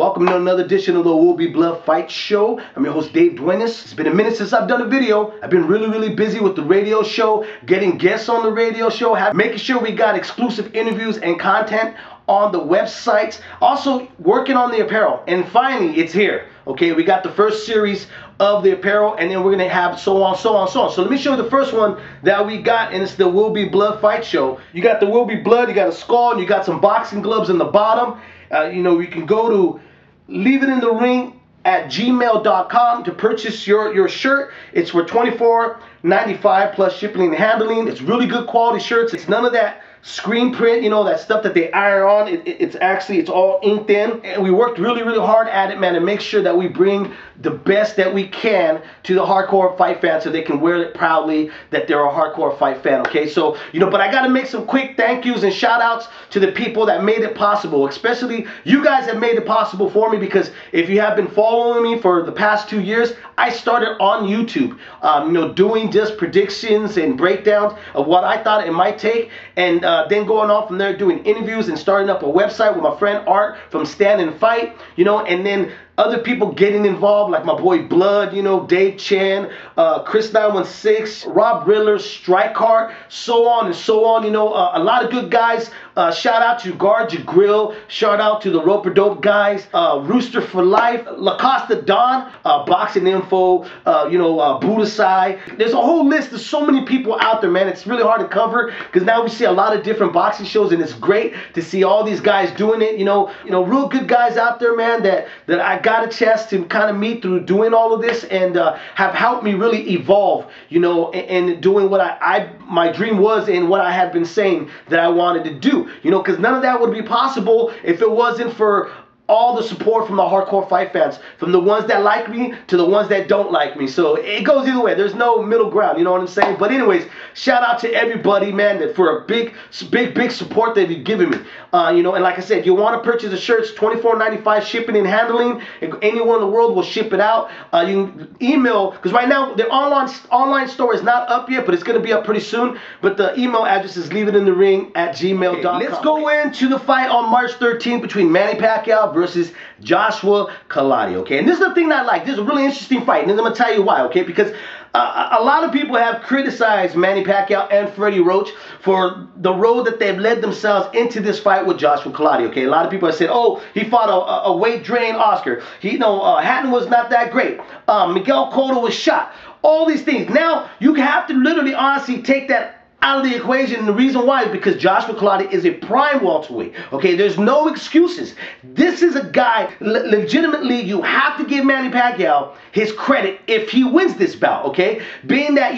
Welcome to another edition of the Will Be Blood Fight Show. I'm your host, Dave Duenas. It's been a minute since I've done a video. I've been really busy with the radio show, getting guests on the radio show, making sure we got exclusive interviews and content on the websites. Also working on the apparel. And finally, it's here. Okay, we got the first series of the apparel, and then we're going to have so on. So let me show you the first one that we got, and it's the Will Be Blood Fight Show. You got the Will Be Blood, you got a skull, and you got some boxing gloves in the bottom. You can go to leaveitinthering@gmail.com to purchase your shirt. It's for $24.95 plus shipping and handling. It's really good quality shirts. It's none of that screen print, that stuff that they iron on. It's all inked in, and we worked really hard at it, man, to make sure that we bring the best that we can to the hardcore fight fans so they can wear it proudly that they're a hardcore fight fan. Okay, so but I got to make some quick thank yous and shout outs to the people that made it possible. Especially you guys have made it possible for me, because if you have been following me for the past 2 years, I started on YouTube, doing just predictions and breakdowns of what I thought it might take, and then going on from there, doing interviews and starting up a website with my friend Art from Stand and Fight, and then other people getting involved, like my boy Blood, Dave Chan, Chris 916, Rob Riddler, Strike Hard, so on and so on. A lot of good guys. Shout out to Guard Your Grill. Shout out to the Roper Dope guys. Rooster for Life, La Costa Don, Boxing Info, Budasai. There's a whole list. There's so many people out there, man. It's really hard to cover because now we see a lot of different boxing shows, and it's great to see all these guys doing it. Real good guys out there, man, that I got a chance to kind of meet through doing all of this, and have helped me really evolve, and doing what my dream was and what I had been saying that I wanted to do, because none of that would be possible if it wasn't for all the support from the hardcore fight fans, from the ones that like me to the ones that don't like me. So it goes either way. There's no middle ground, you know what I'm saying? But anyways, shout out to everybody, man, for a big support that you've given me. And like I said, you want to purchase the shirts, $24.95 shipping and handling. Anywhere in the world will ship it out. You can email, because right now the online store is not up yet, but it's going to be up pretty soon. But the email address is leaveitinthering@gmail.com. Okay, let's go into the fight on March 13th between Manny Pacquiao versus Joshua Clottey, okay? And this is the thing that I like. This is a really interesting fight, and I'm going to tell you why, okay? Because a lot of people have criticized Manny Pacquiao and Freddie Roach for the road that they've led themselves into this fight with Joshua Clottey, okay? A lot of people have said, oh, he fought a weight drain Oscar. Hatton was not that great. Miguel Cotto was shot. All these things. Now, you have to literally, honestly, take that out of the equation, and the reason why is because Joshua Clottey is a prime welterweight. Okay, there's no excuses. This is a guy, legitimately, you have to give Manny Pacquiao his credit if he wins this bout, okay? Being that,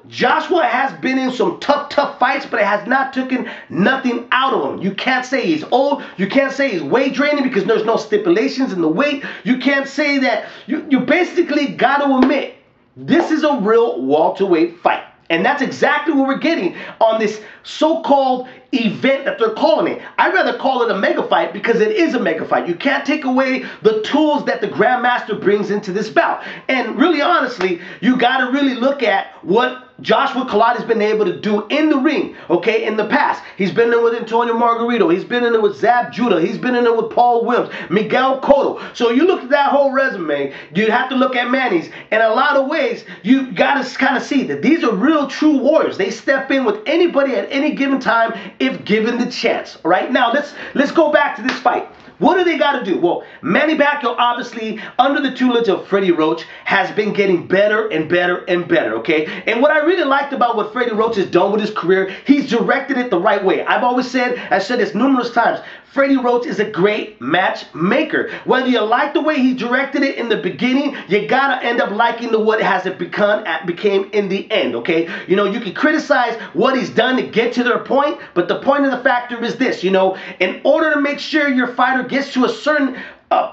Joshua has been in some tough fights, but it has not taken nothing out of him. You can't say he's old. You can't say he's weight draining because there's no stipulations in the weight. You can't say that. You basically got to admit, this is a real welterweight fight. And that's exactly what we're getting on this so-called event that they're calling it. I'd rather call it a mega fight because it is a mega fight. You can't take away the tools that the Grandmaster brings into this bout. And really, honestly, you got to really look at what Joshua Clottey's been able to do in the ring, okay, in the past. He's been in with Antonio Margarito. He's been in there with Zab Judah. He's been in there with Paul Williams, Miguel Cotto. So you look at that whole resume, you have to look at Manny's. In a lot of ways, you got to kind of see that these are real true warriors. They step in with anybody at any given time if given the chance. All right, now let's go back to this fight. What do they got to do? Well, Manny Pacquiao, obviously, under the tutelage of Freddie Roach, has been getting better and better and better, okay? And what I really liked about what Freddie Roach has done with his career, he's directed it the right way. I've said this numerous times, Freddie Roach is a great matchmaker. Whether you like the way he directed it in the beginning, you gotta end up liking what it became in the end, okay? You can criticize what he's done to get to their point, but the point of the factor is this, in order to make sure your fighter gets to a certain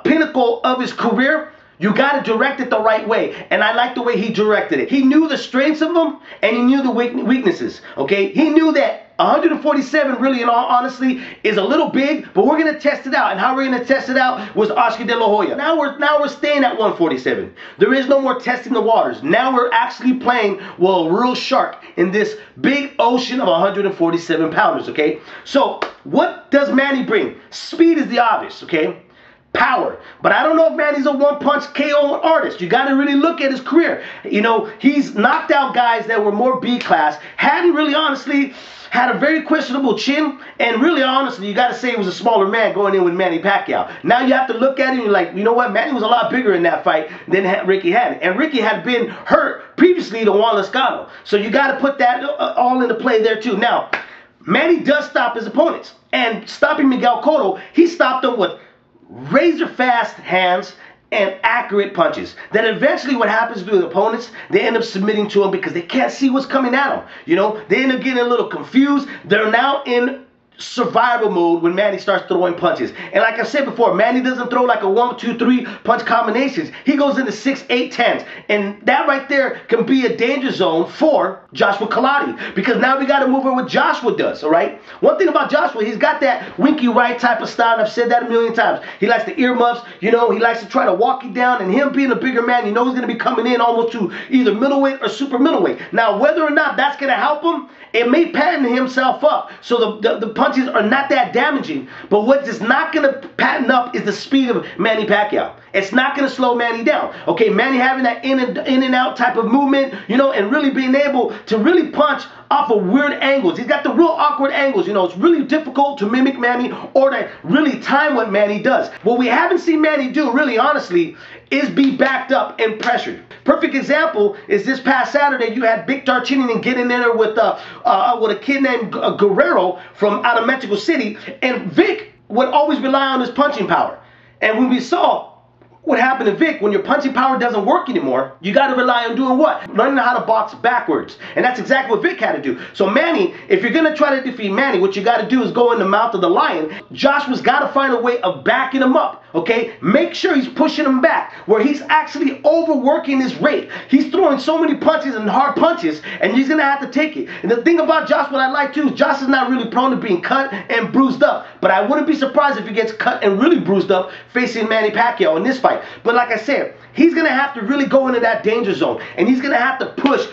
pinnacle of his career, you got to direct it the right way. And I like the way he directed it. He knew the strengths of them, and he knew the weaknesses, okay? He knew that 147 really, in all honesty, is a little big, but we're going to test it out. And how we're going to test it out was Oscar De La Hoya. Now we're staying at 147. There is no more testing the waters. Now we're actually playing, well, a real shark in this big ocean of 147 pounders, okay? So what does Manny bring? Speed is the obvious, okay? power. But I don't know if Manny's a one-punch KO artist. You got to really look at his career. You know, he's knocked out guys that were more B-class, hadn't really honestly had a very questionable chin, and really honestly, you got to say he was a smaller man going in with Manny Pacquiao. Now you have to look at it and you're like, you know what, Manny was a lot bigger in that fight than Ricky had. And Ricky had been hurt previously to Juan Loscano. So you got to put that all into play there too. Now, Manny does stop his opponents. And stopping Miguel Cotto, he stopped him with razor fast hands and accurate punches. Then eventually what happens to the opponents, they end up submitting to him because they can't see what's coming at them. You know, they end up getting a little confused. They're now in survival mode when Manny starts throwing punches. And like I said before, Manny doesn't throw like a 1, 2, 3 punch combinations. He goes into 6, 8, 10s. And that right there can be a danger zone for Joshua Clottey, because now we got to move over what Joshua does, all right? One thing about Joshua, he's got that winky right type of style, and I've said that a million times. He likes the earmuffs, you know, he likes to try to walk you down, and him being a bigger man, you know he's going to be coming in almost to either middleweight or super middleweight. Now, whether or not that's going to help him, it may pattern himself up, so the punches are not that damaging. But what is not going to pattern up is the speed of Manny Pacquiao. It's not going to slow Manny down. Okay, Manny having that in and out type of movement, you know, and really being able to really punch off of weird angles. He's got the real awkward angles. You know, it's really difficult to mimic Manny or to really time what Manny does. What we haven't seen Manny do, really honestly, is be backed up and pressured. Perfect example is this past Saturday, you had Vic Darchinyan getting in there with a kid named Guerrero from out of Mexico City, and Vic would always rely on his punching power. And when we saw what happened to Vic, when your punching power doesn't work anymore, you got to rely on doing what? Learning how to box backwards. And that's exactly what Vic had to do. So Manny, if you're going to try to defeat Manny, what you got to do is go in the mouth of the lion. Joshua's got to find a way of backing him up, okay? Make sure he's pushing him back, where he's actually overworking his rate. He's throwing so many punches and hard punches, and he's going to have to take it. And the thing about Josh, what I like too, is Josh is not really prone to being cut and bruised up. But I wouldn't be surprised if he gets cut and really bruised up facing Manny Pacquiao in this fight. But like I said, he's going to have to really go into that danger zone, and he's going to have to push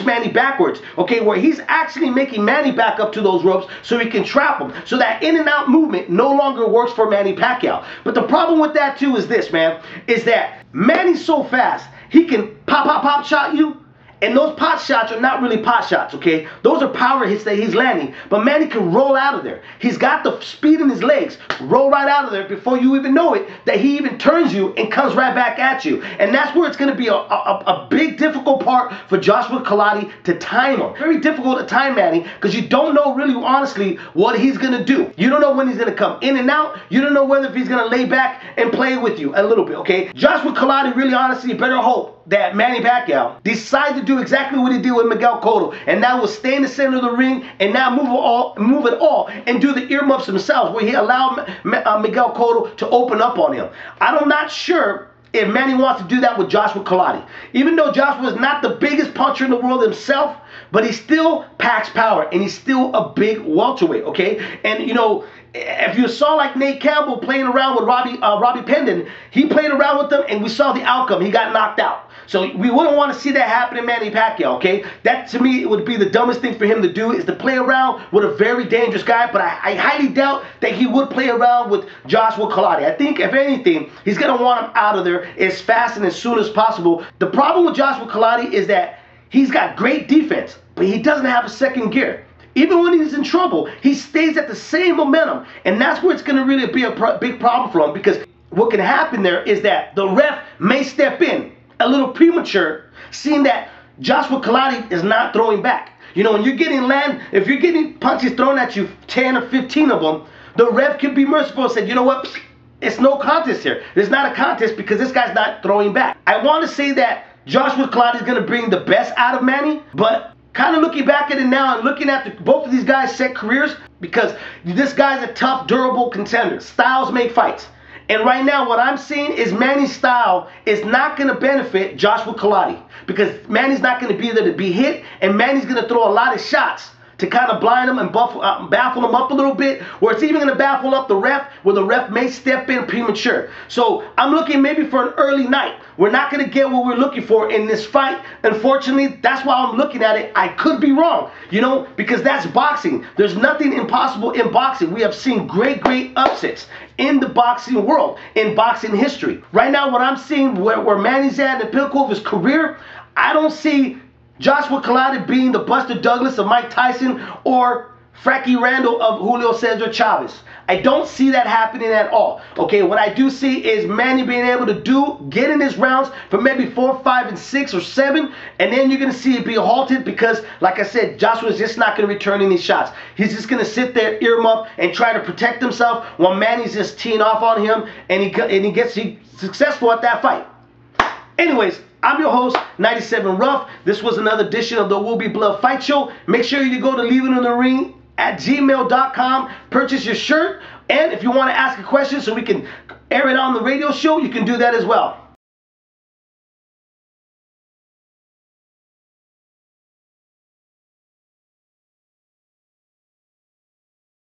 Manny backwards, okay, where he's actually making Manny back up to those ropes so he can trap him. So that in and out movement no longer works for Manny Pacquiao. But the problem with that too is this, man, is that Manny's so fast, he can pop shot you. And those pot shots are not really pot shots, okay? Those are power hits that he's landing. But Manny can roll out of there. He's got the speed in his legs. Roll right out of there before you even know it, that he even turns you and comes right back at you. And that's where it's going to be a big, difficult part for Joshua Clottey to time him. Very difficult to time Manny, because you don't know really, honestly, what he's going to do. You don't know when he's going to come in and out. You don't know whether if he's going to lay back and play with you a little bit, okay? Joshua Clottey, really, honestly, better hope that Manny Pacquiao decides to do exactly what he did with Miguel Cotto, and that will stay in the center of the ring and now move it all and do the earmuffs themselves, where he allowed Miguel Cotto to open up on him. I'm not sure if Manny wants to do that with Joshua Clottey. Even though Joshua is not the biggest puncher in the world himself, but he still packs power, and he's still a big welterweight, okay? And, you know, if you saw like Nate Campbell playing around with Robbie Pendon, he played around with them, and we saw the outcome. He got knocked out. So we wouldn't want to see that happen in Manny Pacquiao, okay? That, to me, would be the dumbest thing for him to do, is to play around with a very dangerous guy. But I highly doubt that he would play around with Joshua Clottey. I think, if anything, he's going to want him out of there as fast and as soon as possible. The problem with Joshua Clottey is that he's got great defense, but he doesn't have a second gear. Even when he's in trouble, he stays at the same momentum. And that's where it's going to really be a big problem for him, because what can happen there is that the ref may step in a little premature, seeing that Joshua Clottey is not throwing back. You know, when you're getting if you're getting punches thrown at you, 10 or 15 of them, the ref could be merciful and say, you know what, it's no contest here. There's not a contest because this guy's not throwing back. I want to say that Joshua Clottey is going to bring the best out of Manny, but kind of looking back at it now and looking at both of these guys' set careers, because this guy's a tough, durable contender. Styles make fights. And right now, what I'm seeing is Manny's style is not going to benefit Joshua Clottey, because Manny's not going to be there to be hit, and Manny's going to throw a lot of shots to kind of blind them and baffle them up a little bit, where it's even going to baffle up the ref, where the ref may step in premature. So I'm looking maybe for an early night. We're not going to get what we're looking for in this fight. Unfortunately, that's why I'm looking at it. I could be wrong, you know, because that's boxing. There's nothing impossible in boxing. We have seen great upsets in the boxing world, in boxing history. Right now, what I'm seeing, where Manny's at in the pinnacle of his career, I don't see Joshua Clottey being the Buster Douglas of Mike Tyson or Frankie Randall of Julio Cesar Chavez. I don't see that happening at all. Okay, what I do see is Manny being able to get in his rounds for maybe 4, 5, and 6 or 7, and then you're going to see it be halted because, like I said, Joshua's just not going to return any shots. He's just going to sit there, ear him up, and try to protect himself while Manny's just teeing off on him, and he gets successful at that fight. Anyways, I'm your host, 97 Ruff. This was another edition of the Will Be Blood Fight Show. Make sure you go to leaveitinthering@gmail.com, purchase your shirt, and if you want to ask a question so we can air it on the radio show, you can do that as well.